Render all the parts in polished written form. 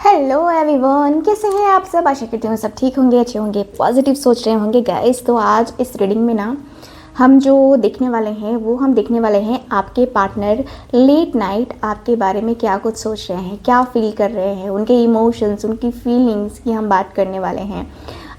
Hello everyone, कैसे हैं आप सब। आशा करती हूँ सब ठीक होंगे, अच्छे होंगे, पॉजिटिव सोच रहे होंगे गाइस। तो आज इस रीडिंग में ना हम जो देखने वाले हैं वो हम देखने वाले हैं आपके पार्टनर लेट नाइट आपके बारे में क्या कुछ सोच रहे हैं, क्या फील कर रहे हैं, उनके इमोशंस, उनकी फीलिंग्स की हम बात करने वाले हैं।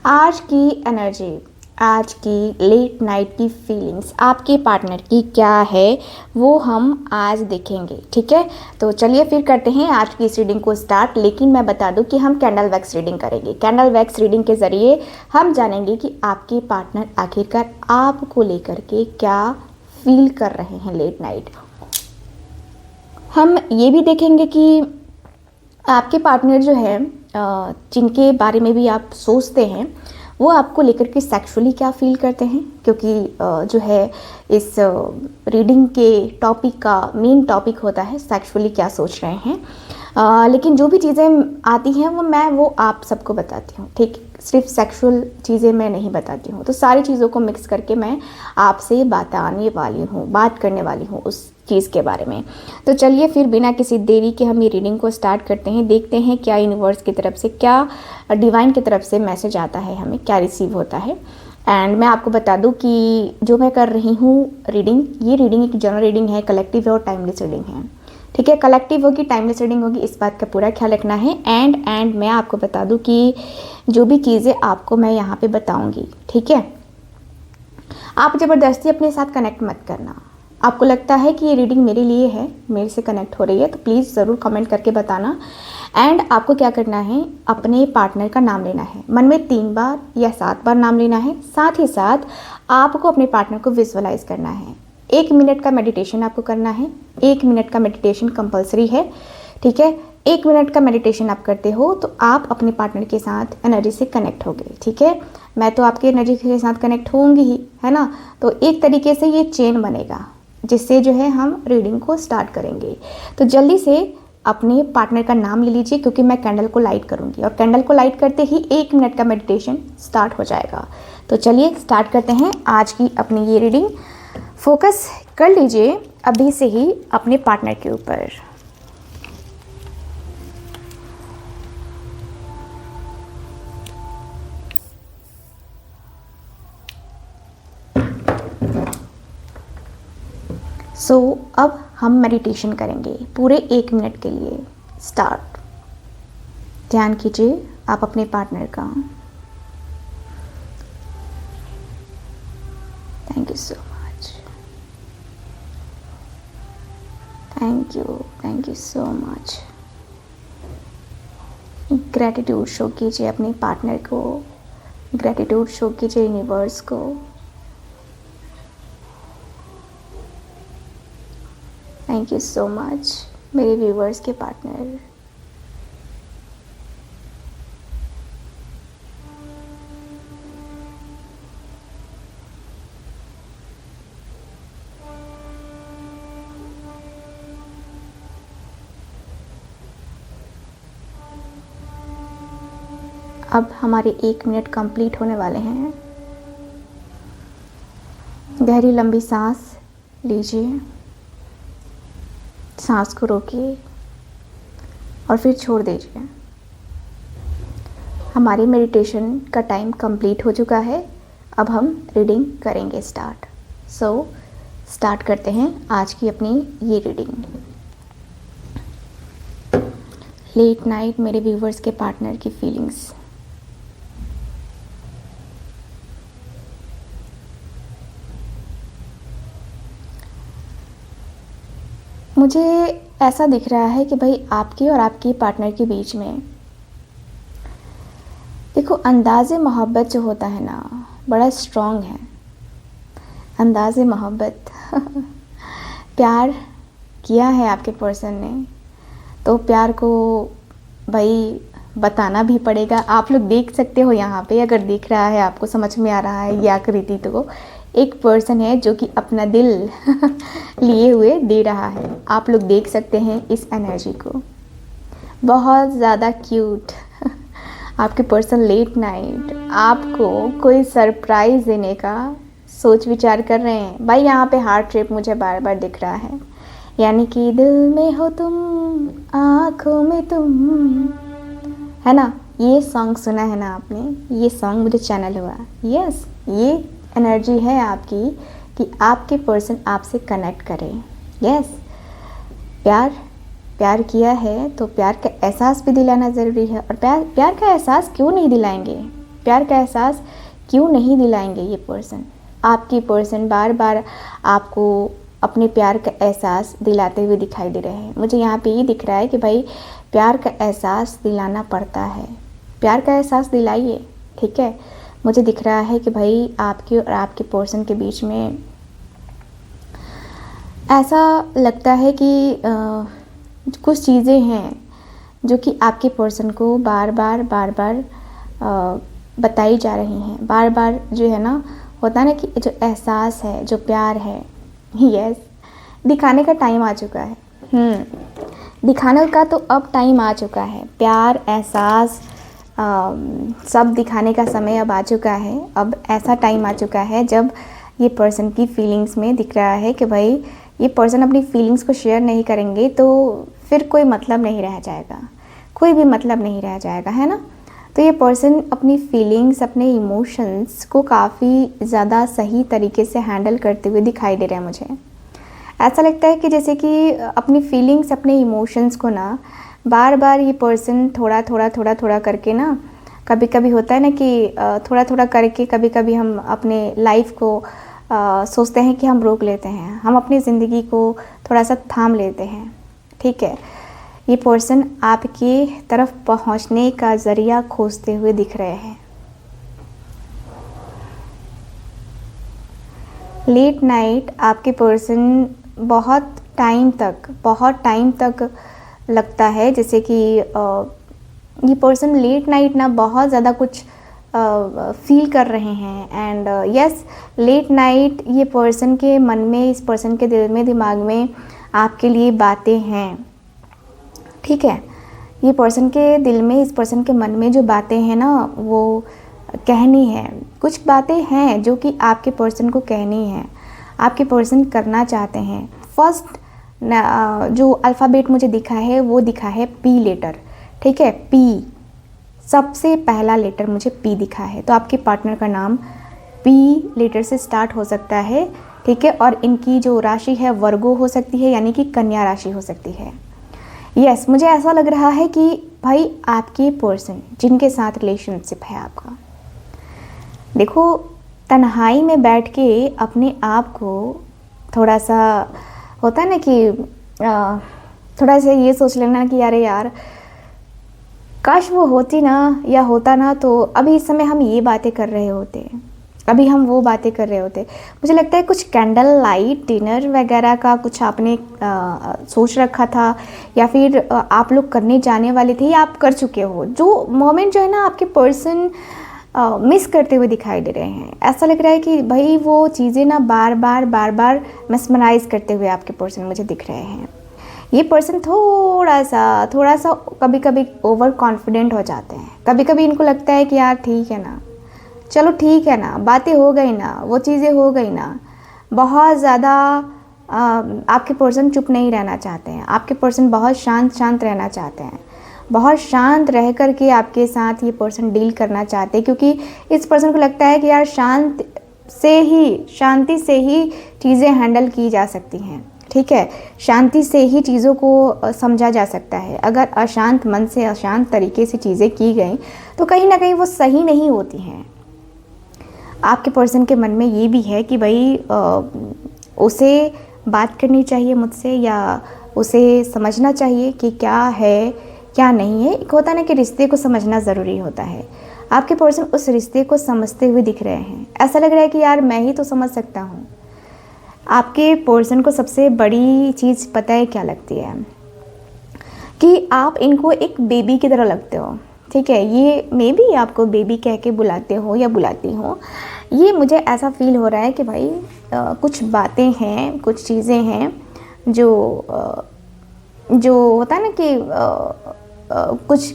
आज की एनर्जी, आज की लेट नाइट की फीलिंग्स आपके पार्टनर की क्या है वो हम आज देखेंगे। ठीक है, तो चलिए फिर करते हैं आज की इस रीडिंग को स्टार्ट। लेकिन मैं बता दूं कि हम कैंडल वैक्स रीडिंग करेंगे। कैंडल वैक्स रीडिंग के ज़रिए हम जानेंगे कि आपके पार्टनर आखिरकार आपको लेकर के क्या फील कर रहे हैं लेट नाइट। हम ये भी देखेंगे कि आपके पार्टनर जो है जिनके बारे में भी आप सोचते हैं वो आपको लेकर के सेक्सुअली क्या फील करते हैं, क्योंकि जो है इस रीडिंग के टॉपिक का मेन टॉपिक होता है सेक्सुअली क्या सोच रहे हैं। लेकिन जो भी चीज़ें आती हैं वो आप सबको बताती हूँ। ठीक, सिर्फ सेक्सुअल चीज़ें मैं नहीं बताती हूँ, तो सारी चीज़ों को मिक्स करके मैं आपसे बात करने वाली हूँ उस चीज़ के बारे में। तो चलिए फिर बिना किसी देरी के हम ये रीडिंग को स्टार्ट करते हैं। देखते हैं क्या यूनिवर्स की तरफ से, क्या डिवाइन की तरफ से मैसेज आता है, हमें क्या रिसीव होता है। एंड मैं आपको बता दूं कि जो मैं कर रही हूँ रीडिंग, ये रीडिंग एक जनरल रीडिंग है, कलेक्टिव है और टाइमलेस रीडिंग है। ठीक है, कलेक्टिव होगी, टाइमलेस रीडिंग होगी, इस बात का पूरा ख्याल रखना है। एंड मैं आपको बता दूं कि जो भी चीज़ें आपको मैं यहाँ पे बताऊँगी, ठीक है, आप ज़बरदस्ती अपने साथ कनेक्ट मत करना। आपको लगता है कि ये रीडिंग मेरे लिए है, मेरे से कनेक्ट हो रही है, तो प्लीज़ ज़रूर कमेंट करके बताना। एंड आपको क्या करना है, अपने पार्टनर का नाम लेना है। मन में 3 बार या 7 बार नाम लेना है। साथ ही साथ आपको अपने पार्टनर को विजुअलाइज करना है। 1 मिनट का मेडिटेशन आपको करना है। 1 मिनट का मेडिटेशन कंपलसरी है। ठीक है, 1 मिनट का मेडिटेशन आप करते हो तो आप अपने पार्टनर के साथ एनर्जी से कनेक्ट हो गए। ठीक है, मैं तो आपकी एनर्जी के साथ कनेक्ट होंगी ही, है ना। तो एक तरीके से ये चेन बनेगा जिससे जो है हम रीडिंग को स्टार्ट करेंगे। तो जल्दी से अपने पार्टनर का नाम ले लीजिए, क्योंकि मैं कैंडल को लाइट करूंगी और कैंडल को लाइट करते ही 1 मिनट का मेडिटेशन स्टार्ट हो जाएगा। तो चलिए स्टार्ट करते हैं आज की अपनी ये रीडिंग। फोकस कर लीजिए अभी से ही अपने पार्टनर के ऊपर। अब हम मेडिटेशन करेंगे पूरे 1 मिनट के लिए। स्टार्ट। ध्यान कीजिए आप अपने पार्टनर का। Thank you so much, thank you so much. Gratitude show कीजिए अपने पार्टनर को, ग्रैटिट्यूड शो कीजिए यूनिवर्स को। थैंक यू सो मच मेरे व्यूवर्स के पार्टनर। अब हमारे 1 मिनट कंप्लीट होने वाले हैं। गहरी लंबी सांस लीजिए, सांस को रोकिए और फिर छोड़ दीजिए। हमारी मेडिटेशन का टाइम कंप्लीट हो चुका है। अब हम रीडिंग करेंगे स्टार्ट। स्टार्ट करते हैं आज की अपनी ये रीडिंग। लेट नाइट मेरे व्यूवर्स के पार्टनर की फीलिंग्स। मुझे ऐसा दिख रहा है कि भाई आपके और आपकी पार्टनर के बीच में, देखो, अंदाज़े मोहब्बत जो होता है ना बड़ा स्ट्रॉन्ग है। अंदाज़े मोहब्बत प्यार किया है आपके पर्सन ने, तो प्यार को भाई बताना भी पड़ेगा। आप लोग देख सकते हो यहाँ पे, अगर दिख रहा है आपको, समझ में आ रहा है ये आकृति, तो एक पर्सन है जो कि अपना दिल लिए हुए दे रहा है। आप लोग देख सकते हैं इस एनर्जी को, बहुत ज़्यादा क्यूट। आपके पर्सन लेट नाइट आपको कोई सरप्राइज़ देने का सोच विचार कर रहे हैं। भाई यहाँ पे हार्ट शेप मुझे बार बार दिख रहा है, यानी कि दिल में हो तुम, आँखों में तुम, है ना। ये सॉन्ग सुना है ना आपने, ये सॉन्ग मुझे चैनल हुआ। यस, ये एनर्जी है आपकी कि आपके पर्सन आपसे कनेक्ट करें। यस, प्यार प्यार किया है तो प्यार का एहसास भी दिलाना ज़रूरी है। और प्यार का एहसास क्यों नहीं दिलाएंगे, प्यार का एहसास क्यों नहीं दिलाएंगे ये पर्सन। आपकी पर्सन बार बार आपको अपने प्यार का एहसास दिलाते हुए दिखाई दे रहे हैं। मुझे यहाँ पे ये दिख रहा है कि भाई प्यार का एहसास दिलाना पड़ता है, प्यार का एहसास दिलाइए, ठीक है। मुझे दिख रहा है कि भाई आपके और आपके पर्सन के बीच में ऐसा लगता है कि कुछ चीज़ें हैं जो कि आपके पर्सन को बार बार बताई जा रही हैं। बार बार जो है ना, होता है ना कि जो एहसास है, जो प्यार है, यस, दिखाने का टाइम आ चुका है। दिखाने का तो अब टाइम आ चुका है। प्यार, एहसास सब दिखाने का समय अब आ चुका है। अब ऐसा टाइम आ चुका है जब ये पर्सन की फीलिंग्स में दिख रहा है कि भाई ये पर्सन अपनी फीलिंग्स को शेयर नहीं करेंगे तो फिर कोई मतलब नहीं रह जाएगा, कोई भी मतलब नहीं रह जाएगा, है ना। तो ये पर्सन अपनी फीलिंग्स, अपने इमोशंस को काफ़ी ज़्यादा सही तरीके से हैंडल करते हुए दिखाई दे रहे हैं। मुझे ऐसा लगता है कि जैसे कि अपनी फीलिंग्स, अपने इमोशंस को ना बार बार ये पर्सन थोड़ा करके ना, कभी कभी होता है ना कि थोड़ा करके कभी कभी हम अपने लाइफ को सोचते हैं कि हम रोक लेते हैं, हम अपनी ज़िंदगी को थोड़ा सा थाम लेते हैं, ठीक है। ये पर्सन आपकी तरफ पहुंचने का ज़रिया खोजते हुए दिख रहे हैं। लेट नाइट आपके पर्सन बहुत टाइम तक लगता है जैसे कि ये पर्सन लेट नाइट ना बहुत ज़्यादा कुछ फील कर रहे हैं। एंड यस, लेट नाइट ये पर्सन के मन में, इस पर्सन के दिल में, दिमाग में आपके लिए बातें हैं, ठीक है। ये पर्सन के दिल में, इस पर्सन के मन में जो बातें हैं ना, वो कहनी है। कुछ बातें हैं जो कि आपके पर्सन को कहनी है, आपके पर्सन करना चाहते हैं। फर्स्ट जो अल्फ़ाबेट मुझे दिखा है वो दिखा है पी लेटर, ठीक है। पी, सबसे पहला लेटर मुझे पी दिखा है। तो आपके पार्टनर का नाम पी लेटर से स्टार्ट हो सकता है, ठीक है। और इनकी जो राशि है वर्गो हो सकती है, यानी कि कन्या राशि हो सकती है। यस, मुझे ऐसा लग रहा है कि भाई आपके पर्सन जिनके साथ रिलेशनशिप है आपका, देखो तन्हाई में बैठ के अपने आप को थोड़ा सा, होता है ना कि थोड़ा सा ये सोच लेना कि अरे यार काश वो होती ना या होता ना, तो अभी इस समय हम ये बातें कर रहे होते, अभी हम वो बातें कर रहे होते। मुझे लगता है कुछ कैंडल लाइट डिनर वगैरह का कुछ आपने सोच रखा था, या फिर आप लोग करने जाने वाले थे, या आप कर चुके हो। जो मोमेंट जो है ना आपके पर्सन मिस करते हुए दिखाई दे रहे हैं। ऐसा लग रहा है कि भाई वो चीज़ें ना बार बार मिसमराइज करते हुए आपके पर्सन मुझे दिख रहे हैं। ये पर्सन थोड़ा सा कभी कभी ओवर कॉन्फिडेंट हो जाते हैं। कभी कभी इनको लगता है कि यार ठीक है ना, चलो ठीक है ना, बातें हो गई ना, वो चीज़ें हो गई ना। बहुत ज़्यादा आपके पर्सन चुप नहीं रहना चाहते हैं। आपके पर्सन बहुत शांत रहना चाहते हैं। बहुत शांत रह कर के आपके साथ ये पर्सन डील करना चाहते हैं, क्योंकि इस पर्सन को लगता है कि यार शांति से ही चीज़ें हैंडल की जा सकती हैं, ठीक है। शांति से ही चीज़ों को समझा जा सकता है। अगर अशांत मन से, अशांत तरीके से चीज़ें की गई तो कहीं ना कहीं वो सही नहीं होती हैं। आपके पर्सन के मन में ये भी है कि भाई उसे बात करनी चाहिए मुझसे, या उसे समझना चाहिए कि क्या है क्या नहीं है। एक होता है ना कि रिश्ते को समझना ज़रूरी होता है। आपके पर्सन उस रिश्ते को समझते हुए दिख रहे हैं। ऐसा लग रहा है कि यार मैं ही तो समझ सकता हूँ। आपके पर्सन को सबसे बड़ी चीज़ पता है क्या लगती है, कि आप इनको एक बेबी की तरह लगते हो, ठीक है। ये मे बी आपको बेबी कह के बुलाते हो या बुलाती हो। ये मुझे ऐसा फील हो रहा है कि भाई कुछ बातें हैं, कुछ चीज़ें हैं जो होता है ना कि कुछ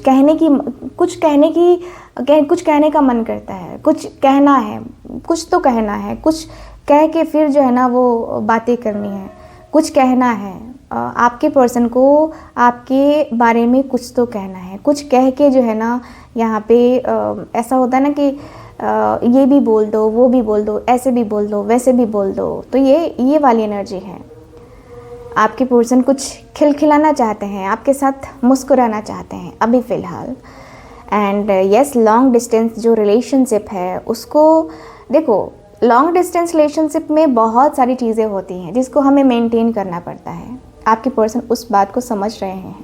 कहने का मन करता है, कुछ कहना है, कुछ तो कहना है, कुछ कह के फिर जो है ना वो बातें करनी है, कुछ कहना है, आपके पर्सन को आपके बारे में कुछ तो कहना है, कुछ कह के जो है ना यहाँ पे ऐसा होता है ना कि ये भी बोल दो, वो भी बोल दो, ऐसे भी बोल दो, वैसे भी बोल दो। तो ये वाली एनर्जी है। आपके पर्सन कुछ खिलखिलाना चाहते हैं, आपके साथ मुस्कुराना चाहते हैं अभी फ़िलहाल। एंड यस, लॉन्ग डिस्टेंस जो रिलेशनशिप है उसको देखो, लॉन्ग डिस्टेंस रिलेशनशिप में बहुत सारी चीज़ें होती हैं जिसको हमें मेंटेन करना पड़ता है। आपके पर्सन उस बात को समझ रहे हैं।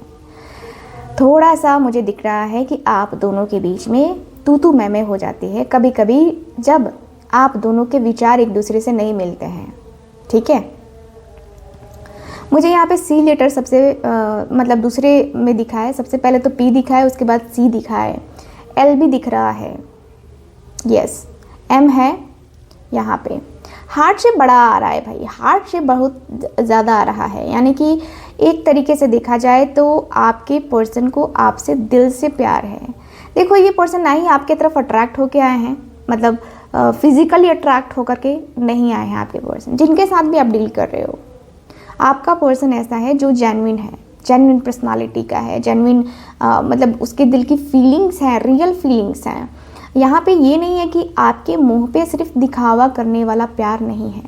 थोड़ा सा मुझे दिख रहा है कि आप दोनों के बीच में तू मैं हो जाती है कभी कभी, जब आप दोनों के विचार एक दूसरे से नहीं मिलते हैं। ठीक है, मुझे यहाँ पे सी लेटर सबसे मतलब दूसरे में दिखा है। सबसे पहले तो पी दिखा है, उसके बाद सी दिखा है, एल भी दिख रहा है, यस, एम है यहाँ पे। हार्ट शेप बड़ा आ रहा है भाई, हार्ट शेप बहुत ज़्यादा आ रहा है। यानी कि एक तरीके से देखा जाए तो आपके पर्सन को आपसे दिल से प्यार है। देखो, ये पर्सन ना ही आपके तरफ अट्रैक्ट होके आए हैं, मतलब फिजिकली अट्रैक्ट होकर के नहीं आए हैं। आपके पर्सन जिनके साथ भी आप डील कर रहे हो, आपका पर्सन ऐसा है जो जेन्युइन है, जेन्युइन पर्सनालिटी का है, जेन्युइन मतलब उसके दिल की फीलिंग्स हैं, रियल फीलिंग्स हैं। यहाँ पे ये नहीं है कि आपके मुंह पे सिर्फ दिखावा करने वाला प्यार नहीं है।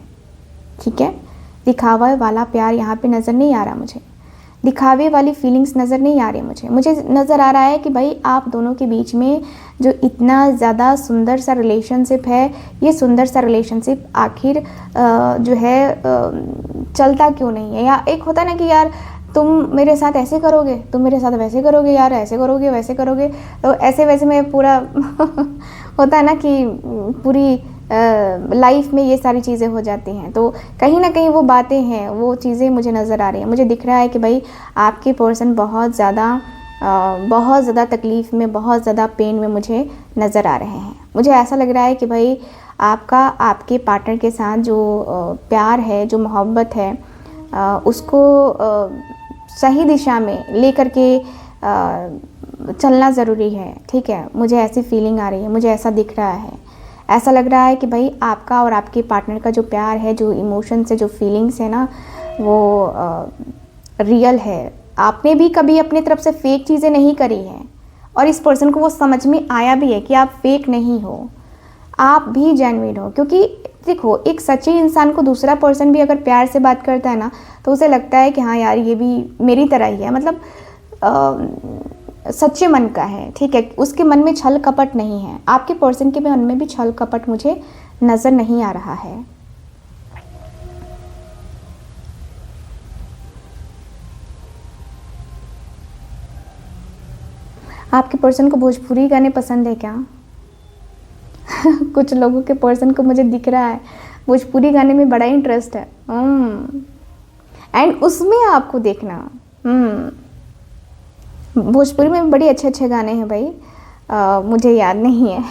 ठीक है, दिखावा वाला प्यार यहाँ पे नज़र नहीं आ रहा मुझे, दिखावे वाली फीलिंग्स नज़र नहीं आ रही मुझे नज़र आ रहा है कि भाई आप दोनों के बीच में जो इतना ज़्यादा सुंदर सा रिलेशनशिप है, ये सुंदर सा रिलेशनशिप आखिर जो है चलता क्यों नहीं है। या एक होता है ना कि यार तुम मेरे साथ ऐसे करोगे, तुम मेरे साथ वैसे करोगे, यार ऐसे करोगे वैसे करोगे, तो ऐसे वैसे में पूरा होता है ना कि पूरी लाइफ में ये सारी चीज़ें हो जाती हैं। तो कहीं ना कहीं वो बातें हैं, वो चीज़ें मुझे नज़र आ रही हैं। मुझे दिख रहा है कि भाई आपके पर्सन बहुत ज़्यादा तकलीफ़ में, बहुत ज़्यादा पेन में मुझे नज़र आ रहे हैं। मुझे ऐसा लग रहा है कि भाई आपके पार्टनर के साथ जो प्यार है, जो मोहब्बत है, उसको सही दिशा में लेकर के चलना ज़रूरी है। ठीक है, मुझे ऐसी फीलिंग आ रही है, मुझे ऐसा दिख रहा है। ऐसा लग रहा है कि भाई आपका और आपके पार्टनर का जो प्यार है, जो इमोशंस है, जो फीलिंग्स है ना, वो रियल है। आपने भी कभी अपनी तरफ से फेक चीज़ें नहीं करी हैं और इस पर्सन को वो समझ में आया भी है कि आप फेक नहीं हो, आप भी जेन्युइन हो। क्योंकि देखो, एक सच्चे इंसान को दूसरा पर्सन भी अगर प्यार से बात करता है ना, तो उसे लगता है कि हाँ यार ये भी मेरी तरह ही है, मतलब सच्चे मन का है। ठीक है, उसके मन में छल कपट नहीं है। आपके पर्सन के मन में भी छल कपट मुझे नज़र नहीं आ रहा है। आपके पर्सन को भोजपुरी गाने पसंद है क्या? कुछ लोगों के पर्सन को मुझे दिख रहा है भोजपुरी गाने में बड़ा इंटरेस्ट है। एंड उसमें आपको देखना, भोजपुरी में बड़े अच्छे गाने हैं भाई, मुझे याद नहीं है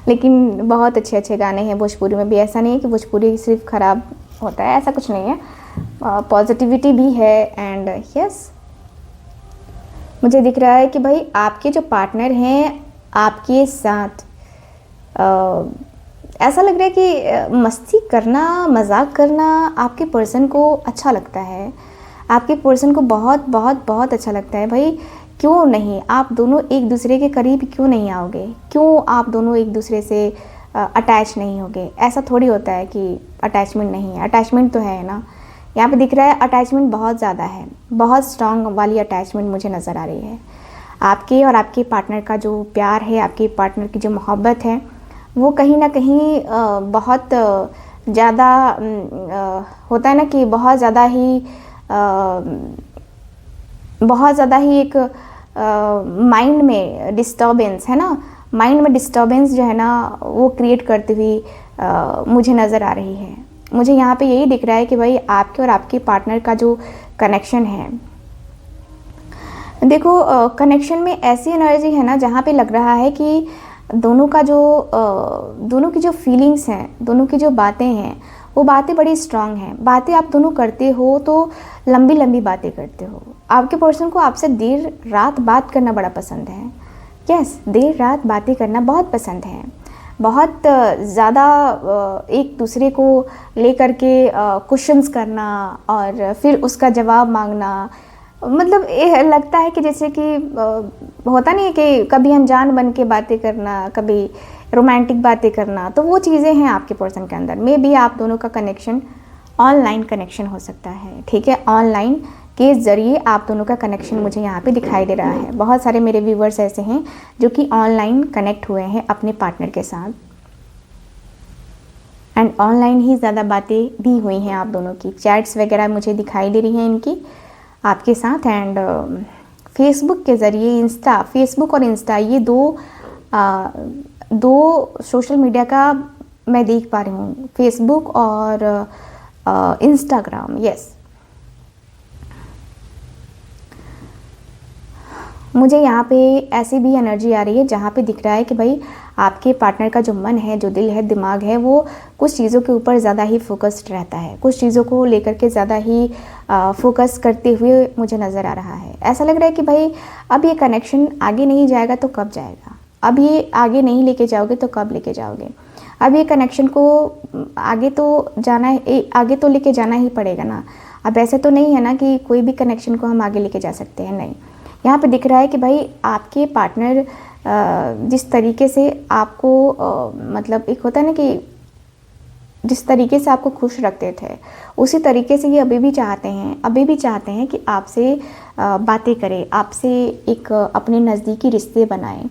लेकिन बहुत अच्छे गाने हैं भोजपुरी में भी। ऐसा नहीं है कि भोजपुरी सिर्फ ख़राब होता है, ऐसा कुछ नहीं है, पॉजिटिविटी भी है। एंड यस, मुझे दिख रहा है कि भाई आपके जो पार्टनर हैं आपके साथ ऐसा लग रहा है कि मस्ती करना, मजाक करना आपके पर्सन को अच्छा लगता है। आपके पर्सन को बहुत बहुत बहुत अच्छा लगता है भाई। क्यों नहीं आप दोनों एक दूसरे के करीब क्यों नहीं आओगे? क्यों आप दोनों एक दूसरे से अटैच नहीं होगे? ऐसा थोड़ी होता है कि अटैचमेंट नहीं है, अटैचमेंट तो है ना। यहाँ पे दिख रहा है अटैचमेंट बहुत ज़्यादा है, बहुत स्ट्रॉन्ग वाली अटैचमेंट मुझे नज़र आ रही है। आपके और आपके पार्टनर का जो प्यार है, आपके पार्टनर की जो मोहब्बत है, वो कहीं ना कहीं बहुत ज़्यादा होता है ना कि बहुत ज़्यादा ही एक माइंड में डिस्टर्बेंस है ना, माइंड में डिस्टर्बेंस जो है ना वो क्रिएट करती हुई मुझे नज़र आ रही है। मुझे यहाँ पे यही दिख रहा है कि भाई आपके और आपके पार्टनर का जो कनेक्शन है, देखो कनेक्शन में ऐसी एनर्जी है ना जहाँ पे लग रहा है कि दोनों की जो फीलिंग्स हैं, दोनों की जो बातें हैं, वो बातें बड़ी स्ट्रांग हैं। बातें आप दोनों करते हो तो लंबी लंबी बातें करते हो। आपके पर्सन को आपसे देर रात बात करना बड़ा पसंद है। यस, देर रात बातें करना बहुत पसंद है। बहुत ज़्यादा एक दूसरे को लेकर के क्वेश्चंस करना और फिर उसका जवाब मांगना, मतलब ये लगता है कि जैसे कि होता नहीं है कि कभी अनजान बन के बातें करना, कभी रोमांटिक बातें करना, तो वो चीज़ें हैं आपके पर्सन के अंदर। मे बी आप दोनों का कनेक्शन ऑनलाइन कनेक्शन हो सकता है, ठीक है। ऑनलाइन के ज़रिए आप दोनों का कनेक्शन मुझे यहाँ पे दिखाई दे रहा है। बहुत सारे मेरे व्यूवर्स ऐसे हैं जो कि ऑनलाइन कनेक्ट हुए हैं अपने पार्टनर के साथ, एंड ऑनलाइन ही ज़्यादा बातें भी हुई हैं आप दोनों की। चैट्स वगैरह मुझे दिखाई दे रही हैं इनकी आपके साथ, एंड फेसबुक के ज़रिए फेसबुक और इंस्टा, ये दो सोशल मीडिया का मैं देख पा रही हूँ, फेसबुक और इंस्टाग्राम। यस, मुझे यहाँ पे ऐसी भी एनर्जी आ रही है जहाँ पे दिख रहा है कि भाई आपके पार्टनर का जो मन है, जो दिल है, दिमाग है, वो कुछ चीज़ों के ऊपर ज़्यादा ही फोकस्ड रहता है, कुछ चीज़ों को लेकर के ज़्यादा ही फोकस करते हुए मुझे नज़र आ रहा है। ऐसा लग रहा है कि भाई अब ये कनेक्शन आगे नहीं जाएगा तो कब जाएगा, अब ये आगे नहीं लेके जाओगे तो कब लेके जाओगे, अब ये कनेक्शन को आगे तो जाना है, आगे तो लेके जाना ही पड़ेगा ना। अब ऐसे तो नहीं है ना कि कोई भी कनेक्शन को हम आगे लेके जा सकते हैं, नहीं। यहाँ पे दिख रहा है कि भाई आपके पार्टनर जिस तरीके से आपको मतलब एक होता है ना कि जिस तरीके से आपको खुश रखते थे, उसी तरीके से ये अभी भी चाहते हैं कि आपसे बातें करें, आपसे एक अपने नज़दीकी रिश्ते बनाएं।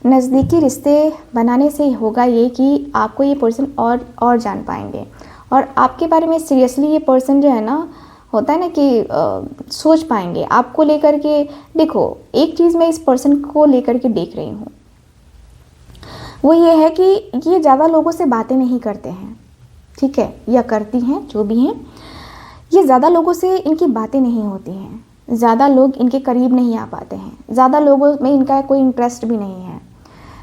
नज़दीकी रिश्ते बनाने से होगा ये कि आपको ये पर्सन और जान पाएंगे, और आपके बारे में सीरियसली ये पर्सन जो है ना, होता है ना कि सोच पाएंगे आपको लेकर के। देखो, एक चीज़ मैं इस पर्सन को लेकर के देख रही हूँ, वो ये है कि ये ज़्यादा लोगों से बातें नहीं करते हैं, ठीक है, या करती हैं, जो भी हैं, ये ज़्यादा लोगों से इनकी बातें नहीं होती हैं, ज़्यादा लोग इनके करीब नहीं आ पाते हैं, ज़्यादा लोगों में इनका कोई इंटरेस्ट भी नहीं है,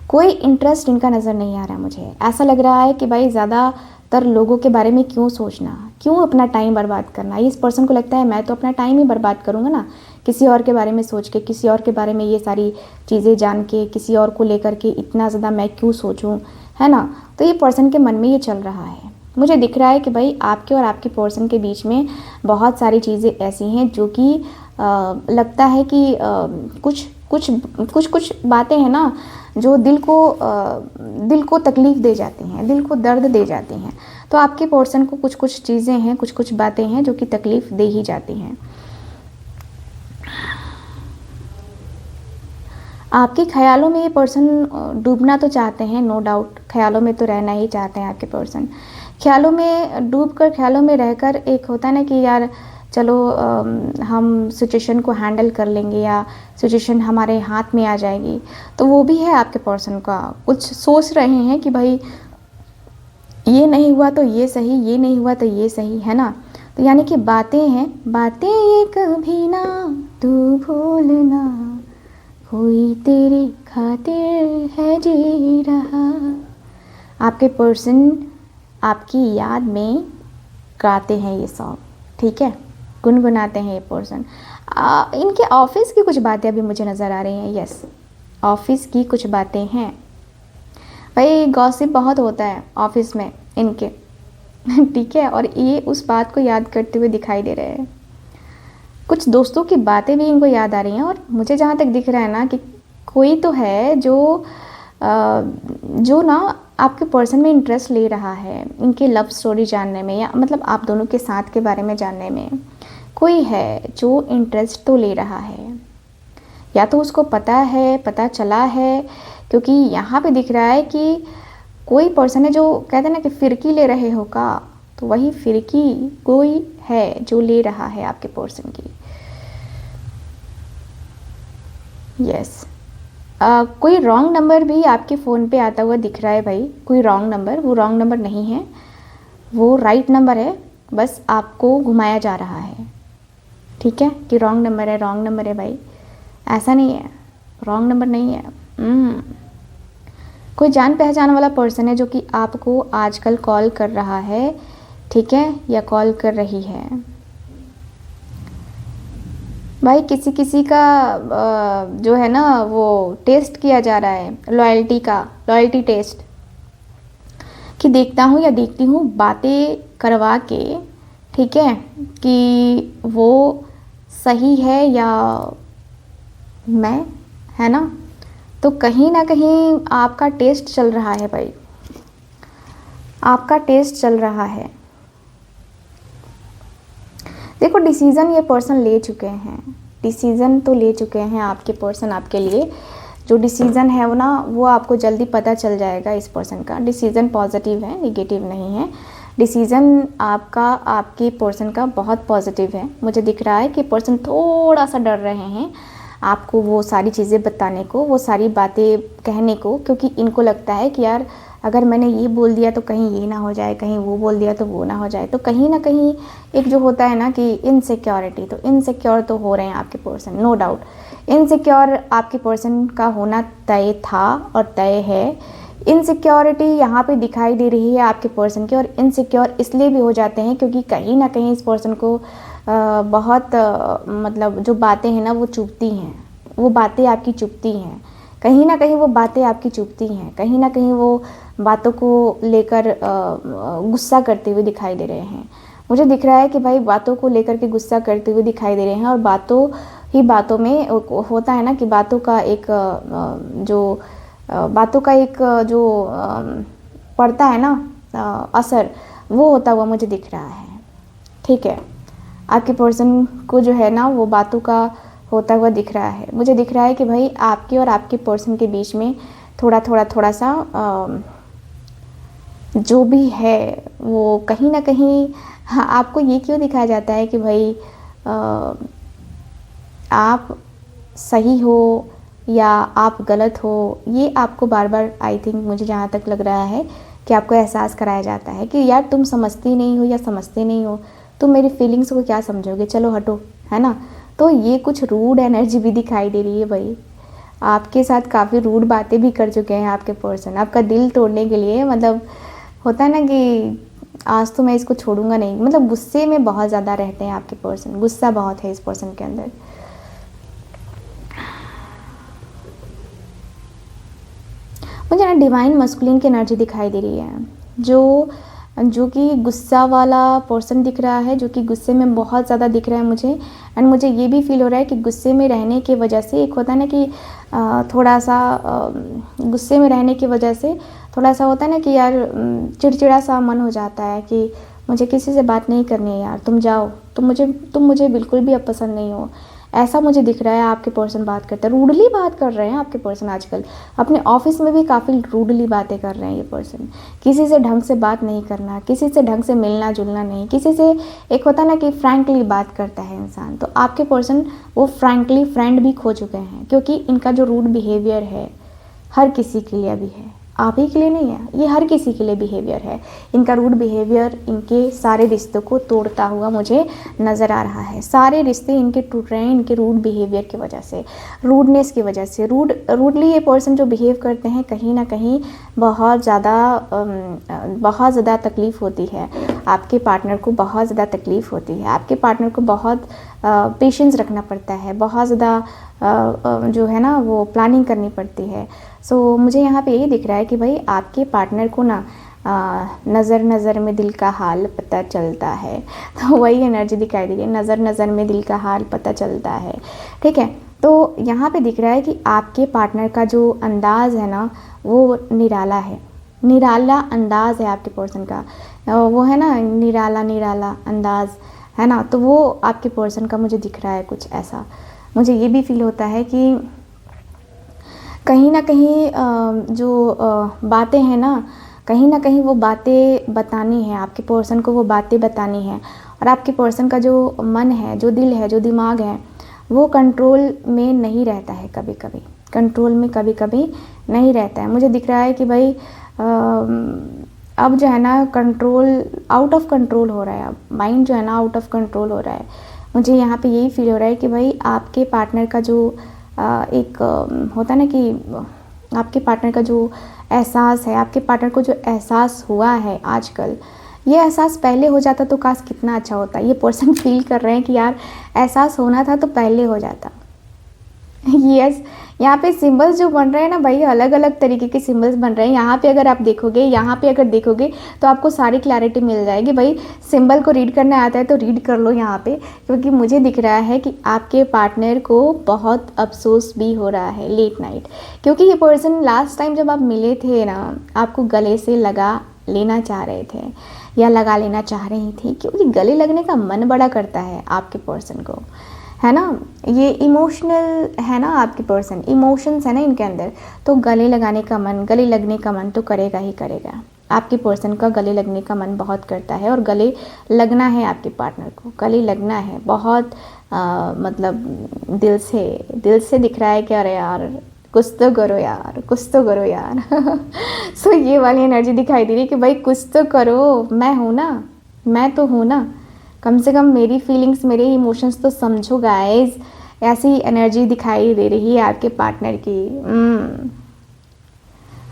कोई इंटरेस्ट इनका नज़र नहीं आ रहा। मुझे ऐसा लग रहा है कि भाई ज़्यादातर लोगों के बारे में क्यों सोचना, क्यों अपना टाइम बर्बाद करना। इस पर्सन को लगता है मैं तो अपना टाइम ही बर्बाद करूँगा ना, किसी और के बारे में सोच के, किसी और के बारे में ये सारी चीज़ें जान के, किसी और को लेकर के इतना ज़्यादा मैं क्यों सोचूं, है ना। तो ये पर्सन के मन में ये चल रहा है। मुझे दिख रहा है कि भाई आपके और आपके पर्सन के बीच में बहुत सारी चीज़ें ऐसी हैं जो कि लगता है कि कुछ बातें हैं ना जो दिल को तकलीफ़ दे जाती हैं, दिल को दर्द दे जाती हैं। तो आपके पर्सन को कुछ चीज़ें हैं, कुछ बातें हैं जो कि तकलीफ़ दे ही जाती हैं। आपके ख्यालों में ये पर्सन डूबना तो चाहते हैं, नो डाउट, ख्यालों में तो रहना ही चाहते हैं आपके पर्सन। ख्यालों में डूबकर, ख्यालों में रहकर एक होता है ना कि यार चलो हम सिचुएशन को हैंडल कर लेंगे, या सिचुएशन हमारे हाथ में आ जाएगी, तो वो भी है आपके पर्सन का। कुछ सोच रहे हैं कि भाई ये नहीं हुआ तो ये सही, ये नहीं हुआ तो ये सही, है ना। तो यानी कि बातें हैं, बातें ये कभी ना तू भूलना, कोई तेरी खातिर है जी रहा। आपके पर्सन आपकी याद में गाते हैं ये सॉन्ग, ठीक है, गुनगुनाते हैं ये पर्सन। इनके ऑफिस की कुछ बातें अभी मुझे नज़र आ रही हैं। यस, ऑफिस की कुछ बातें हैं भाई, गॉसिप बहुत होता है ऑफिस में इनके ठीक है, और ये उस बात को याद करते हुए दिखाई दे रहे हैं। कुछ दोस्तों की बातें भी इनको याद आ रही हैं, और मुझे जहाँ तक दिख रहा है ना कि कोई तो है जो ना आपके पर्सन में इंटरेस्ट ले रहा है, इनके लव स्टोरी जानने में, या मतलब आप दोनों के साथ के बारे में जानने में कोई है जो इंटरेस्ट तो ले रहा है, या तो उसको पता चला है, क्योंकि यहाँ पे दिख रहा है कि कोई पर्सन है जो कहते हैं ना कि फिरकी ले रहे हो का, तो वही फिरकी कोई है जो ले रहा है आपके पर्सन की। यस, कोई रॉन्ग नंबर भी आपके फ़ोन पे आता हुआ दिख रहा है भाई, कोई रॉन्ग नंबर, वो रॉन्ग नंबर नहीं है, वो राइट नंबर है, बस आपको घुमाया जा रहा है, ठीक है, कि रॉन्ग नंबर है भाई, ऐसा नहीं है, रॉन्ग नंबर नहीं है। कोई जान पहचान वाला पर्सन है जो कि आपको आजकल कॉल कर रहा है, ठीक है, या कॉल कर रही है भाई। किसी का जो है ना वो टेस्ट किया जा रहा है, लॉयल्टी टेस्ट, कि देखता हूँ या देखती हूँ बातें करवा के, ठीक है, कि वो सही है या मैं, है ना। तो कहीं ना कहीं आपका टेस्ट चल रहा है भाई, आपका टेस्ट चल रहा है। देखो डिसीज़न ये पर्सन ले चुके हैं, डिसीज़न तो ले चुके हैं आपके पर्सन आपके लिए। जो डिसीज़न है वो ना, वो आपको जल्दी पता चल जाएगा इस पर्सन का। डिसीज़न पॉजिटिव है, नेगेटिव नहीं है। डिसीज़न आपका, आपके पर्सन का बहुत पॉजिटिव है। मुझे दिख रहा है कि पर्सन थोड़ा सा डर रहे हैं आपको वो सारी चीज़ें बताने को, वो सारी बातें कहने को, क्योंकि इनको लगता है कि यार अगर मैंने ये बोल दिया तो कहीं ये ना हो जाए, कहीं वो बोल दिया तो वो ना हो जाए। तो कहीं ना कहीं एक जो होता है ना कि इनसिक्योरिटी, तो इनसिक्योर तो हो रहे हैं आपके पर्सन, नो डाउट। इनसिक्योर आपके पर्सन का होना तय था और तय है। इनसिक्योरिटी यहाँ पे दिखाई दे रही है आपके पर्सन की, और इनसिक्योर इसलिए भी हो जाते हैं क्योंकि कहीं ना कहीं इस पर्सन को बहुत मतलब जो बातें हैं ना वो चुभती हैं, वो बातें आपकी चुभती हैं, कहीं ना कहीं वो बातें आपकी चुभती हैं, कहीं ना कहीं वो बातों को लेकर गुस्सा करते हुए दिखाई दे रहे हैं। मुझे दिख रहा है कि भाई बातों को लेकर के गुस्सा करते हुए दिखाई दे रहे हैं, और बातों ही बातों में होता है ना कि बातों का एक बातों का एक जो पड़ता है ना असर, वो होता हुआ मुझे दिख रहा है। ठीक है, आपके पर्सन को जो है ना वो बातों का होता हुआ दिख रहा है। मुझे दिख रहा है कि भाई आपके और आपके पर्सन के बीच में थोड़ा सा जो भी है वो कहीं ना कहीं, हाँ, आपको ये क्यों दिखाया जाता है कि भाई आप सही हो या आप गलत हो, ये आपको बार बार आई थिंक, मुझे जहाँ तक लग रहा है कि आपको एहसास कराया जाता है कि यार तुम समझती नहीं हो या समझते नहीं हो, तुम मेरी फीलिंग्स को क्या समझोगे, चलो हटो, है ना। तो ये कुछ रूड एनर्जी भी दिखाई दे रही है भाई, आपके साथ काफ़ी रूड बातें भी कर चुके हैं आपके पर्सन, आपका दिल तोड़ने के लिए। मतलब होता है ना कि आज तो मैं इसको छोड़ूंगा नहीं, मतलब गुस्से में बहुत ज़्यादा रहते हैं आपके पर्सन, गुस्सा बहुत है इस पर्सन के अंदर। मुझे ना डिवाइन मस्कुलिन की एनर्जी दिखाई दे रही है, जो कि गुस्सा वाला पर्सन दिख रहा है, जो कि गुस्से में बहुत ज़्यादा दिख रहा है मुझे। एंड मुझे ये भी फील हो रहा है कि गुस्से में रहने की वजह से, एक होता है ना कि थोड़ा सा गुस्से में रहने की वजह से थोड़ा सा होता है ना कि यार चिड़चिड़ा सा मन हो जाता है कि मुझे किसी से बात नहीं करनी है यार, तुम जाओ, तुम मुझे बिल्कुल भी अब पसंद नहीं हो, ऐसा मुझे दिख रहा है। आपके पर्सन बात करते हैं, रूडली बात कर रहे हैं आपके पर्सन आजकल, अपने ऑफिस में भी काफ़ी रूडली बातें कर रहे हैं ये पर्सन। किसी से ढंग से बात नहीं करना, किसी से ढंग से मिलना जुलना नहीं, किसी से, एक होता ना कि फ्रैंकली बात करता है इंसान, तो आपके पर्सन वो फ्रैंकली फ्रेंड भी खो चुके हैं, क्योंकि इनका जो रूड बिहेवियर है हर किसी के लिए अभी है, आप ही के लिए नहीं है, ये हर किसी के लिए बिहेवियर है। इनका रूड बिहेवियर इनके सारे रिश्तों को तोड़ता हुआ मुझे नज़र आ रहा है। सारे रिश्ते इनके टूट रहे हैं इनके रूड बिहेवियर की वजह से, रूडनेस की वजह से। रूडली ये पर्सन जो बिहेव करते हैं, कहीं ना कहीं बहुत ज़्यादा तकलीफ़ होती है आपके पार्टनर को, बहुत ज़्यादा तकलीफ़ होती है आपके पार्टनर को, बहुत पेशेंस रखना पड़ता है, बहुत ज़्यादा जो है ना वो प्लानिंग करनी पड़ती है। सो मुझे यहाँ पे यही दिख रहा है कि भाई आपके पार्टनर को ना नज़र नज़र में दिल का हाल पता चलता है, तो वही एनर्जी दिखाई दे रही है, नज़र नज़र में दिल का हाल पता चलता है। ठीक है, तो यहाँ पे दिख रहा है कि आपके पार्टनर का जो अंदाज़ है ना वो निराला है, निराला अंदाज़ है आपके पर्सन का, वो है ना निराला अंदाज़, है ना। तो वो आपके पर्सन का मुझे दिख रहा है कुछ ऐसा। मुझे ये भी फील होता है कि कहीं ना कहीं जो बातें हैं ना, कहीं ना कहीं वो बातें बतानी है आपके पर्सन को, वो बातें बतानी है। और आपके पर्सन का जो मन है, जो दिल है, जो दिमाग है, वो कंट्रोल में नहीं रहता है, कभी कभी कंट्रोल में कभी कभी नहीं रहता है। मुझे दिख रहा है कि भाई अब जो है ना कंट्रोल, आउट ऑफ कंट्रोल हो रहा है, अब माइंड जो है ना आउट ऑफ कंट्रोल हो रहा है। मुझे यहाँ पे यही फील हो रहा है कि भाई आपके पार्टनर का जो एक होता है ना कि आपके पार्टनर का जो एहसास है, आपके पार्टनर को जो एहसास हुआ है आजकल, ये एहसास पहले हो जाता तो काश कितना अच्छा होता। ये पर्सन फील कर रहे हैं कि यार एहसास होना था तो पहले हो जाता, यस, यहाँ पे सिंबल्स जो बन रहे हैं ना भाई, अलग अलग तरीके के सिंबल्स बन रहे हैं। यहाँ पे अगर आप देखोगे, यहाँ पे अगर देखोगे तो आपको सारी क्लैरिटी मिल जाएगी। भाई सिंबल को रीड करना आता है तो रीड कर लो यहाँ पे, क्योंकि मुझे दिख रहा है कि आपके पार्टनर को बहुत अफसोस भी हो रहा है लेट नाइट, क्योंकि ये पर्सन लास्ट टाइम जब आप मिले थे ना, आपको गले से लगा लेना चाह रहे थे या लगा लेना चाह रही थी, क्योंकि गले लगने का मन बड़ा करता है आपके पर्सन को, है ना। ये इमोशनल है ना, आपके पर्सन इमोशंस है ना इनके अंदर, तो गले लगाने का मन, गले लगने का मन तो करेगा ही करेगा। आपके पर्सन का गले लगने का मन बहुत करता है और गले लगना है आपके पार्टनर को, गले लगना है बहुत, मतलब दिल से दिख रहा है कि अरे यार कुछ तो करो यार, कुछ तो करो यार। सो ये वाली एनर्जी दिखाई दे रही है कि भाई कुछ तो करो, मैं हूँ ना, मैं तो हूँ ना, कम से कम मेरी फीलिंग्स, मेरे इमोशंस तो समझो गाइस। ऐसी एनर्जी दिखाई दे रही है आपके पार्टनर की।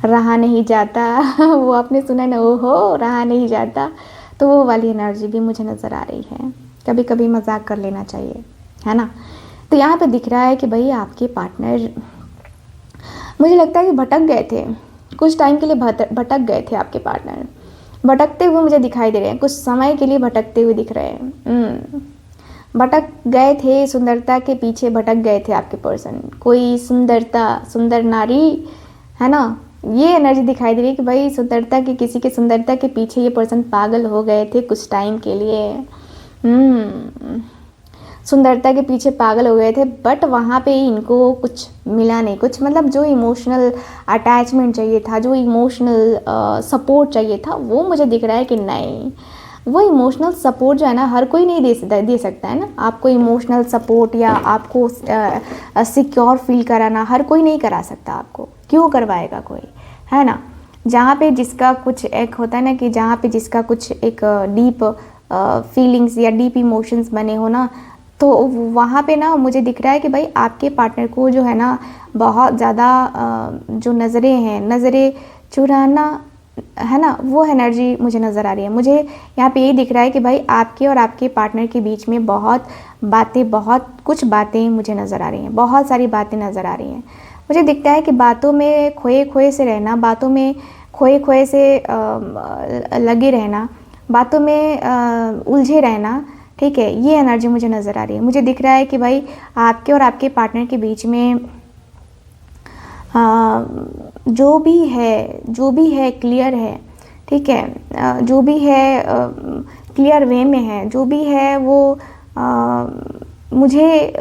रहा नहीं जाता। वो आपने सुना ना, ओहो रहा नहीं जाता, तो वो वाली एनर्जी भी मुझे नज़र आ रही है। कभी कभी मजाक कर लेना चाहिए, है ना। तो यहाँ पे दिख रहा है कि भाई आपके पार्टनर, मुझे लगता है कि भटक गए थे कुछ टाइम के लिए, भटक गए थे आपके पार्टनर, भटकते हुए मुझे दिखाई दे रहे हैं, कुछ समय के लिए भटकते हुए दिख रहे हैं। भटक गए थे, सुंदरता के पीछे भटक गए थे आपके पर्सन, कोई सुंदरता, सुंदर नारी, है ना। ये एनर्जी दिखाई दे रही है कि भाई सुंदरता की, किसी के सुंदरता के पीछे ये पर्सन पागल हो गए थे कुछ टाइम के लिए। सुंदरता के पीछे पागल हो गए थे, बट वहाँ पे इनको कुछ मिला नहीं, कुछ मतलब जो इमोशनल अटैचमेंट चाहिए था, जो इमोशनल सपोर्ट चाहिए था, वो मुझे दिख रहा है कि नहीं। वो इमोशनल सपोर्ट जो है ना, हर कोई नहीं दे सकता है ना आपको इमोशनल सपोर्ट, या आपको सिक्योर फील कराना हर कोई नहीं करा सकता आपको, क्यों करवाएगा कोई, है ना। जहाँ पे जिसका कुछ एक होता है ना, कि जहाँ पे जिसका कुछ एक डीप फीलिंग्स या डीप इमोशंस बने हो ना, तो वहाँ पे ना मुझे दिख रहा है कि भाई आपके पार्टनर को जो है ना, बहुत ज़्यादा जो नज़रें हैं, नज़रें चुराना, है ना, वो एनर्जी मुझे नज़र आ रही है। मुझे यहाँ पे यही दिख रहा है कि भाई आपके और आपके पार्टनर के बीच में बहुत बातें, बहुत कुछ बातें मुझे नज़र आ रही हैं, बहुत सारी बातें नज़र आ रही हैं। मुझे दिखता है कि बातों में खोए खोए से रहना, बातों में खोए खोए से लगे रहना, बातों में उलझे रहना, ठीक है, ये एनर्जी मुझे नज़र आ रही है। मुझे दिख रहा है कि भाई आपके और आपके पार्टनर के बीच में जो भी है क्लियर है, ठीक है, जो भी है क्लियर वे में है, जो भी है वो मुझे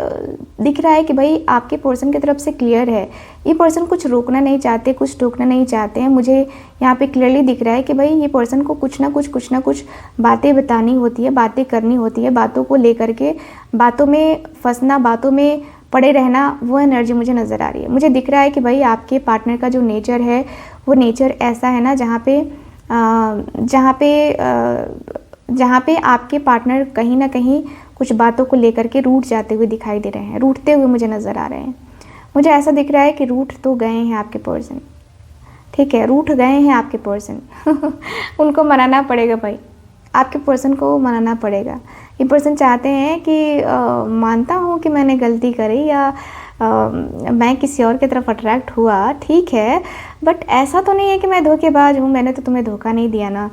दिख रहा है कि भाई आपके पर्सन की तरफ से क्लियर है। ये पर्सन कुछ रोकना नहीं चाहते, कुछ टोकना नहीं चाहते हैं। मुझे यहाँ पे क्लियरली दिख रहा है कि भाई ये पर्सन को कुछ ना कुछ बातें बतानी होती है, बातें करनी होती है, बातों को लेकर के बातों में फंसना, बातों में पड़े रहना, वो एनर्जी मुझे नज़र आ रही है। मुझे दिख रहा है कि भाई आपके पार्टनर का जो नेचर है, वो नेचर ऐसा है ना, जहाँ पे आपके पार्टनर कहीं ना कहीं कुछ बातों को लेकर के रूठ जाते हुए दिखाई दे रहे हैं, रूठते हुए मुझे नज़र आ रहे हैं। मुझे ऐसा दिख रहा है कि रूठ तो गए हैं आपके पर्सन, ठीक है, रूठ गए हैं आपके पर्सन। उनको मनाना पड़ेगा भाई, आपके पर्सन को मनाना पड़ेगा। ये पर्सन चाहते हैं कि मानता हूँ कि मैंने गलती करी, या मैं किसी और की तरफ अट्रैक्ट हुआ, ठीक है, बट ऐसा तो नहीं है कि मैं धोखेबाज हूँ, मैंने तो तुम्हें धोखा नहीं दिया ना,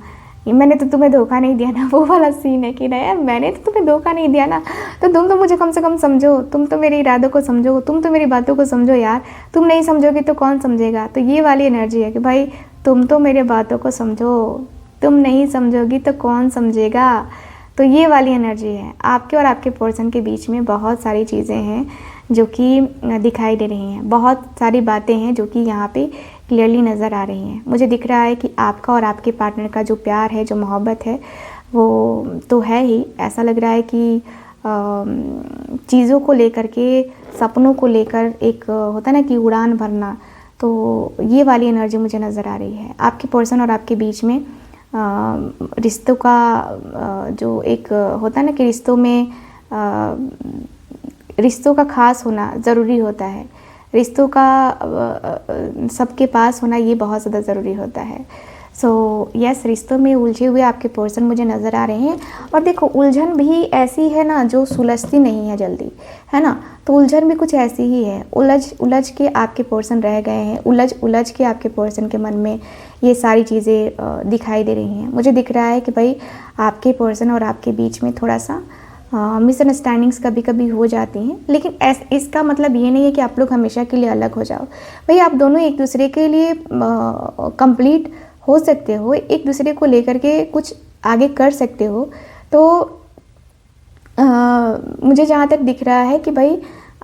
मैंने तो तुम्हें धोखा नहीं दिया ना। वो वाला सीन है कि ना यार, मैंने तो तुम्हें धोखा नहीं दिया ना, तो तुम तो मुझे कम से कम समझो, तुम तो मेरे इरादों को समझो, तुम तो मेरी बातों को समझो यार, तुम नहीं समझोगी तो कौन समझेगा। तो ये वाली एनर्जी है कि भाई तुम तो मेरे बातों को समझो, तुम नहीं समझोगी तो कौन समझेगा। तो ये वाली एनर्जी है। आपके और आपके पर्सन के बीच में बहुत सारी चीज़ें हैं जो कि दिखाई दे रही हैं, बहुत सारी बातें हैं जो कि यहाँ पे क्लियरली नज़र आ रही हैं। मुझे दिख रहा है कि आपका और आपके पार्टनर का जो प्यार है, जो मोहब्बत है, वो तो है ही। ऐसा लग रहा है कि चीज़ों को लेकर के, सपनों को लेकर एक होता है ना कि उड़ान भरना, तो ये वाली एनर्जी मुझे नज़र आ रही है। आपके पर्सन और आपके बीच में रिश्तों का जो एक होता है ना कि रिश्तों का खास होना ज़रूरी होता है, रिश्तों का सबके पास होना ये बहुत ज़्यादा ज़रूरी होता है। यस, रिश्तों में उलझे हुए आपके पर्सन मुझे नज़र आ रहे हैं। और देखो, उलझन भी ऐसी है ना जो सुलझती नहीं है जल्दी, है ना। तो उलझन भी कुछ ऐसी ही है, उलझ के आपके पर्सन रह गए हैं, उलझ के आपके पर्सन के मन में ये सारी चीज़ें दिखाई दे रही हैं। मुझे दिख रहा है कि भाई आपके पर्सन और आपके बीच में थोड़ा सा मिसअंडरस्टैंडिंग्स कभी कभी हो जाती हैं, लेकिन इसका मतलब ये नहीं है कि आप लोग हमेशा के लिए अलग हो जाओ। भाई आप दोनों एक दूसरे के लिए कंप्लीट हो सकते हो, एक दूसरे को लेकर के कुछ आगे कर सकते हो। तो मुझे जहाँ तक दिख रहा है कि भाई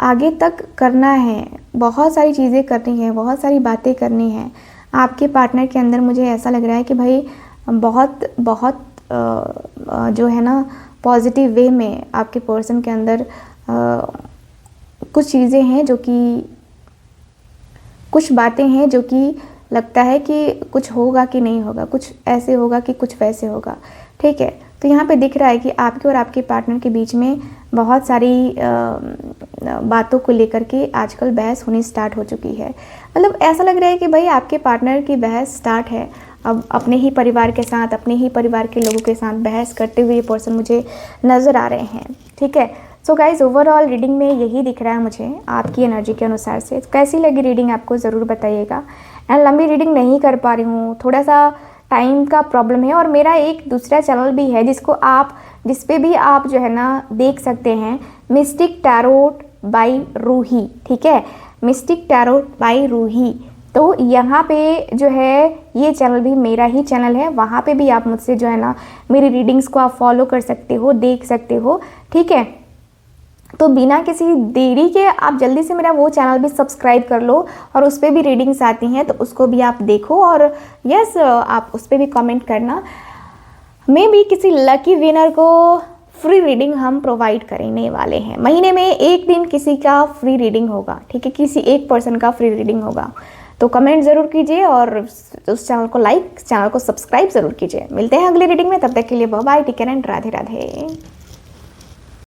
आगे तक करना है, बहुत सारी चीज़ें करनी है, बहुत सारी बातें करनी है आपके पार्टनर के अंदर। मुझे ऐसा लग रहा है कि भाई बहुत बहुत जो है ना पॉजिटिव वे में आपके पर्सन के अंदर कुछ चीज़ें हैं जो कि, कुछ बातें हैं जो कि लगता है कि कुछ होगा कि नहीं होगा, कुछ ऐसे होगा कि कुछ वैसे होगा, ठीक है। तो यहाँ पे दिख रहा है कि आपके और आपके पार्टनर के बीच में बहुत सारी बातों को लेकर के आजकल बहस होनी स्टार्ट हो चुकी है। मतलब ऐसा लग रहा है कि भाई आपके पार्टनर की बहस स्टार्ट है अब अपने ही परिवार के साथ, अपने ही परिवार के लोगों के साथ बहस करते हुए ये पर्सन मुझे नज़र आ रहे हैं, ठीक है। सो गाइज, ओवरऑल रीडिंग में यही दिख रहा है मुझे आपकी एनर्जी के अनुसार से। कैसी लगी रीडिंग आपको ज़रूर बताइएगा। एंड लंबी रीडिंग नहीं कर पा रही हूँ, थोड़ा सा टाइम का प्रॉब्लम है। और मेरा एक दूसरा चैनल भी है जिस पे भी आप जो है ना देख सकते हैं, मिस्टिक टैरोट बाय रूही, ठीक है, मिस्टिक टैरोट बाय रूही। तो यहाँ पे जो है ये चैनल भी मेरा ही चैनल है, वहाँ पे भी आप मुझसे जो है ना मेरी रीडिंग्स को आप फॉलो कर सकते हो, देख सकते हो, ठीक है। तो बिना किसी देरी के आप जल्दी से मेरा वो चैनल भी सब्सक्राइब कर लो, और उस पर भी रीडिंग्स आती हैं तो उसको भी आप देखो। और यस, आप उस पर भी कमेंट करना। मैं भी किसी लकी विनर को फ्री रीडिंग हम प्रोवाइड करने वाले हैं। महीने में एक दिन किसी का फ्री रीडिंग होगा, ठीक है, किसी एक पर्सन का फ्री रीडिंग होगा। तो कमेंट ज़रूर कीजिए और उस चैनल को लाइक, चैनल को सब्सक्राइब ज़रूर कीजिए। मिलते हैं अगली रीडिंग में, तब तक के लिए bye bye, take care and Radhe Radhe.